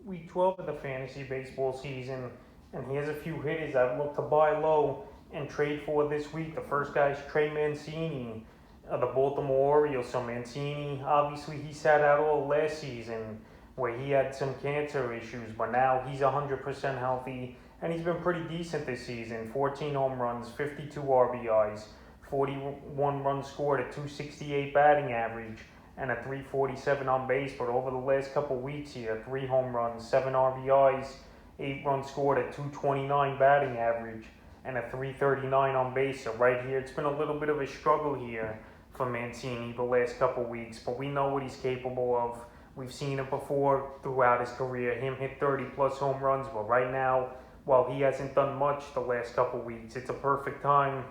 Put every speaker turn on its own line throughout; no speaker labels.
week 12 of the fantasy baseball season, and here's a few hitters I've looked to buy low and trade for this week. The first guy is Trey Mancini of the Baltimore Orioles. So Mancini, obviously, he sat out all last season where he had some cancer issues, but now he's 100% healthy, and he's been pretty decent this season. 14 home runs, 52 RBIs, 41 runs scored, a 268 batting average, and a 347 on base. But over the last couple weeks here, 3 home runs, 7 RBIs, 8 runs scored, a 229 batting average, and a 339 on base. So right here, it's been a little bit of a struggle here for Mancini the last couple weeks, but we know what he's capable of. We've seen it before throughout his career, him hit 30 plus home runs, but right now, while he hasn't done much the last couple weeks, it's a perfect time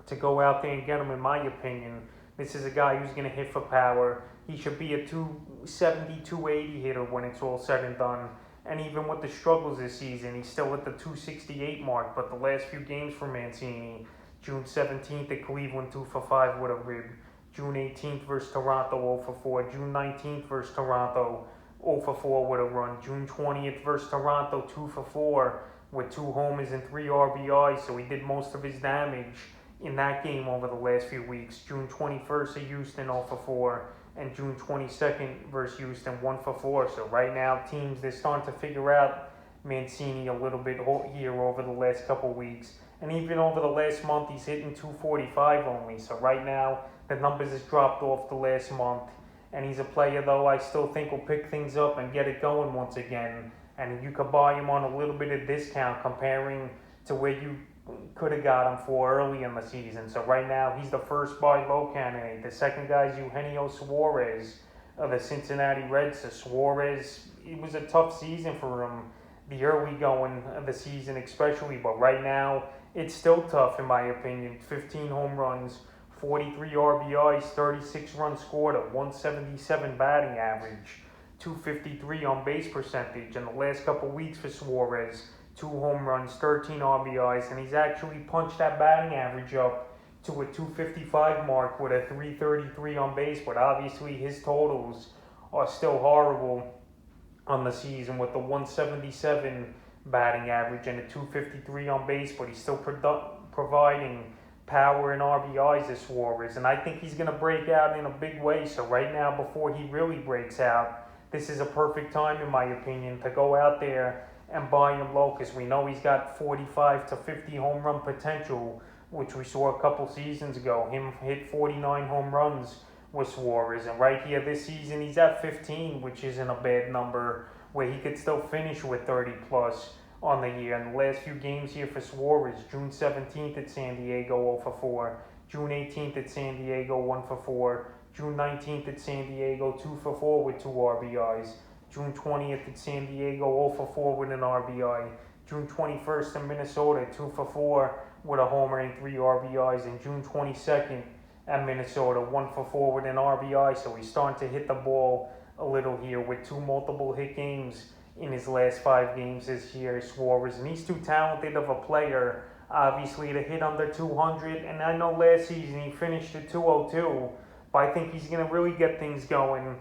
to go out there and get him, in my opinion. This is a guy who's going to hit for power. He should be a 270, 280 hitter when it's all said and done. And even with the struggles this season, he's still at the 268 mark. But the last few games for Mancini, June 17th at Cleveland, 2 for 5 with a rib. June 18th versus Toronto, 0 for 4. June 19th versus Toronto, 0 for 4 with a run. June 20th versus Toronto, 2 for 4 with 2 homers and 3 RBIs. So he did most of his damage in that game over the last few weeks. June 21st at Houston, 0 for 4. And June 22nd versus Houston, 1 for 4. So right now, teams, they're starting to figure out Mancini a little bit here over the last couple weeks. And even over the last month, he's hitting 245 only. So right now, the numbers has dropped off the last month. And he's a player, though, I still think will pick things up and get it going once again. And you could buy him on a little bit of discount comparing to where you could have got him for early in the season. So right now, he's the first buy low candidate. The second guy is Eugenio Suarez of the Cincinnati Reds. So Suarez, it was a tough season for him, the early going of the season especially. But right now, it's still tough in my opinion. 15 home runs, 43 RBIs, 36 runs scored, a 177 batting average, 253 on base percentage. In the last couple weeks for Suarez, 2 home runs, 13 RBIs, and he's actually punched that batting average up to a 255 mark with a 333 on base. But obviously, his totals are still horrible on the season with the 177 batting average and a 253 on base. But he's still providing power and RBIs as Suarez, and I think he's going to break out in a big way. So right now, before he really breaks out, this is a perfect time, in my opinion, to go out there and buy him low, because we know he's got 45 to 50 home run potential, which we saw a couple seasons ago. Him hit 49 home runs with Suarez, and right here this season he's at 15, which isn't a bad number, where he could still finish with 30 plus on the year. In the last few games here for Suarez, June 17th at San Diego, 0 for 4. June 18th at San Diego, 1 for 4. June 19th at San Diego, 2 for 4 with 2 RBIs. June 20th at San Diego, 0 for 4 with an RBI. June 21st in Minnesota, 2 for 4 with a homer and 3 RBIs. And June 22nd at Minnesota, 1 for 4 with an RBI. So he's starting to hit the ball a little here with 2 multiple hit games in his last 5 games this year, Suarez. And he's too talented of a player, obviously, to hit under 200. And I know last season he finished at 202, but I think he's going to really get things going.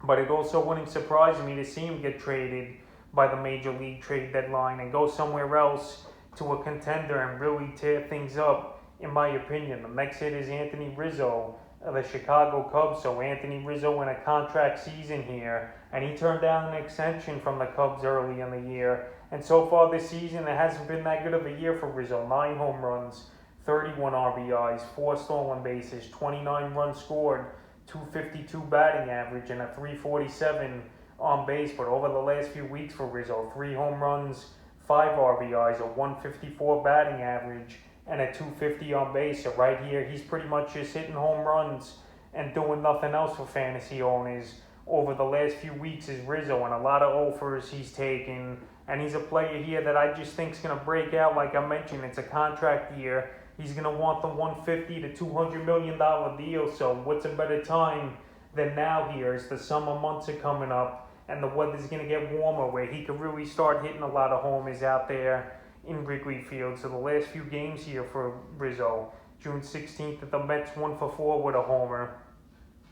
But it also wouldn't surprise me to see him get traded by the Major League trade deadline and go somewhere else to a contender and really tear things up, in my opinion. The next hit is Anthony Rizzo of the Chicago Cubs. So Anthony Rizzo in a contract season here, and he turned down an extension from the Cubs early in the year. And so far this season, it hasn't been that good of a year for Rizzo. 9 home runs, 31 RBIs, 4 stolen bases, 29 runs scored, 252 batting average, and a 347 on base. But over the last few weeks for Rizzo, 3 home runs, 5 RBIs, a 154 batting average, and a 250 on base. So right here, he's pretty much just hitting home runs and doing nothing else for fantasy owners over the last few weeks is Rizzo, and a lot of offers he's taken. And he's a player here that I just think is going to break out. Like I mentioned, it's a contract year. He's going to want the $150 to $200 million deal. So what's a better time than now here as the summer months are coming up and the weather's going to get warmer, where he could really start hitting a lot of homers out there in Wrigley Field. So the last few games here for Rizzo, June 16th at the Mets, 1 for 4 with a homer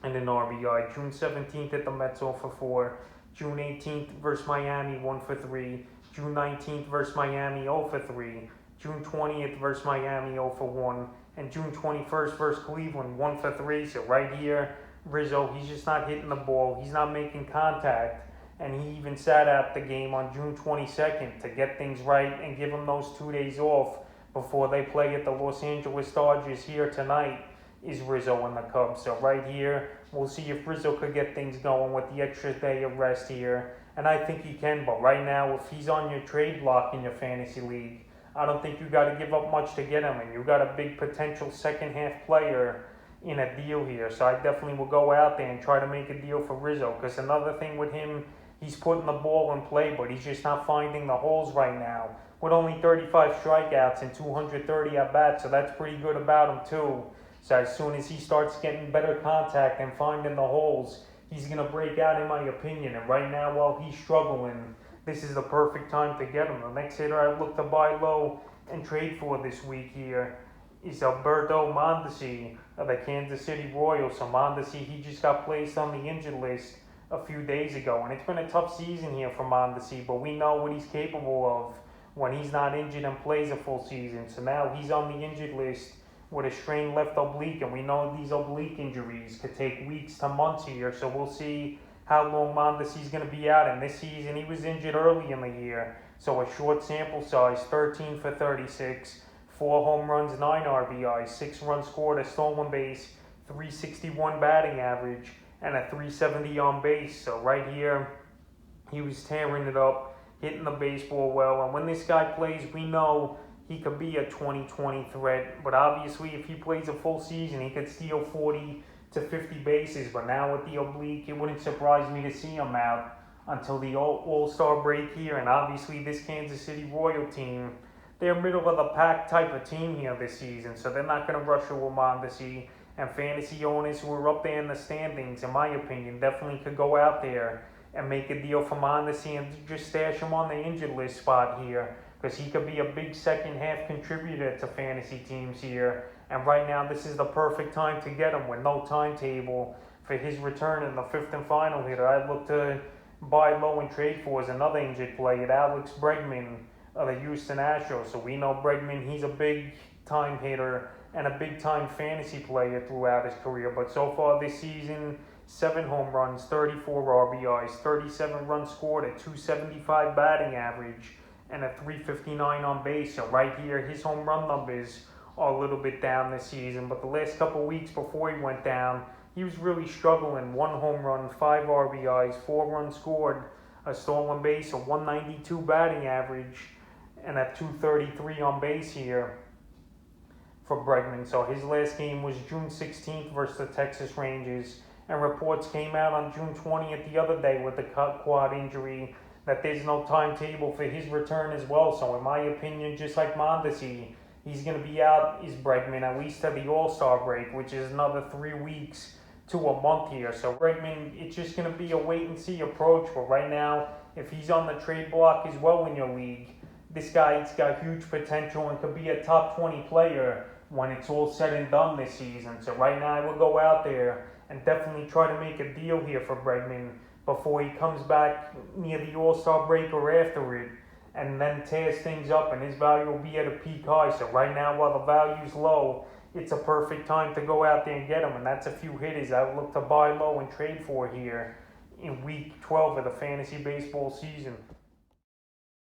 and an RBI. June 17th at the Mets, 0 for 4. June 18th versus Miami, 1 for 3. June 19th versus Miami, 0 for 3. June 20th versus Miami, 0 for 1. And June 21st versus Cleveland, 1 for 3. So right here, Rizzo, he's just not hitting the ball. He's not making contact. And he even sat out the game on June 22nd to get things right and give him those 2 days off before they play at the Los Angeles Dodgers here tonight, is Rizzo and the Cubs. So right here, we'll see if Rizzo could get things going with the extra day of rest here. And I think he can, but right now, if he's on your trade block in your fantasy league, I don't think you got to give up much to get him, and you got a big potential second half player in a deal here. So I definitely will go out there and try to make a deal for Rizzo, because another thing with him, he's putting the ball in play, but he's just not finding the holes right now. With only 35 strikeouts and 230 at bats, so that's pretty good about him too. So as soon as he starts getting better contact and finding the holes, he's going to break out in my opinion. And right now, while he's struggling, this is the perfect time to get him. The next hitter I look to buy low and trade for this week here is Alberto Mondesi of the Kansas City Royals. So Mondesi, he just got placed on the injured list a few days ago. And it's been a tough season here for Mondesi, but we know what he's capable of when he's not injured and plays a full season. So now he's on the injured list with a strained left oblique, and we know these oblique injuries could take weeks to months here. So we'll see how long Mondesi's going to be out. And this season, he was injured early in the year. So a short sample size, 13 for 36, 4 home runs, 9 RBIs, 6 runs scored, a stolen base, 361 batting average, and a 370 on base. So right here, he was tearing it up, hitting the baseball well. And when this guy plays, we know he could be a 2020 threat. But obviously, if he plays a full season, he could steal 40 to 50 bases. But now with the oblique, it wouldn't surprise me to see him out until the All-Star break here. And obviously, this Kansas City Royal team, they're middle of the pack type of team here this season. So they're not going to rush over Mondesi. And fantasy owners who are up there in the standings, in my opinion, definitely could go out there and make a deal for Mondesi and just stash him on the injured list spot here, because he could be a big second half contributor to fantasy teams here. And right now, this is the perfect time to get him with no timetable for his return in the fifth and final hitter. I'd look to buy low and trade for is another injured player, Alex Bregman of the Houston Astros. So we know Bregman, he's a big time hitter and a big time fantasy player throughout his career. But so far this season, 7 home runs, 34 RBIs, 37 runs scored, a 275 batting average, and a 359 on base. So right here, his home run numbers are a little bit down this season. But the last couple weeks before he went down, he was really struggling. 1 home run, 5 RBIs, 4 runs scored, a stolen base, a 192 batting average, and a 233 on base here for Bregman. So his last game was June 16th versus the Texas Rangers. And reports came out on June 20th, the other day, with the quad injury, that there's no timetable for his return as well. So in my opinion, just like Mondesi, he's going to be out, is Bregman, at least to the All-Star break, which is another 3 weeks to a month here. So Bregman, it's just going to be a wait-and-see approach. But right now, if he's on the trade block as well in your league, this guy's got huge potential and could be a top 20 player when it's all said and done this season. So right now, I will go out there and definitely try to make a deal here for Bregman before he comes back near the All-Star break or after it, and then tears things up, and his value will be at a peak high. So right now, while the value's low, it's a perfect time to go out there and get him. And that's a few hitters I would look to buy low and trade for here in week 12 of the fantasy baseball season.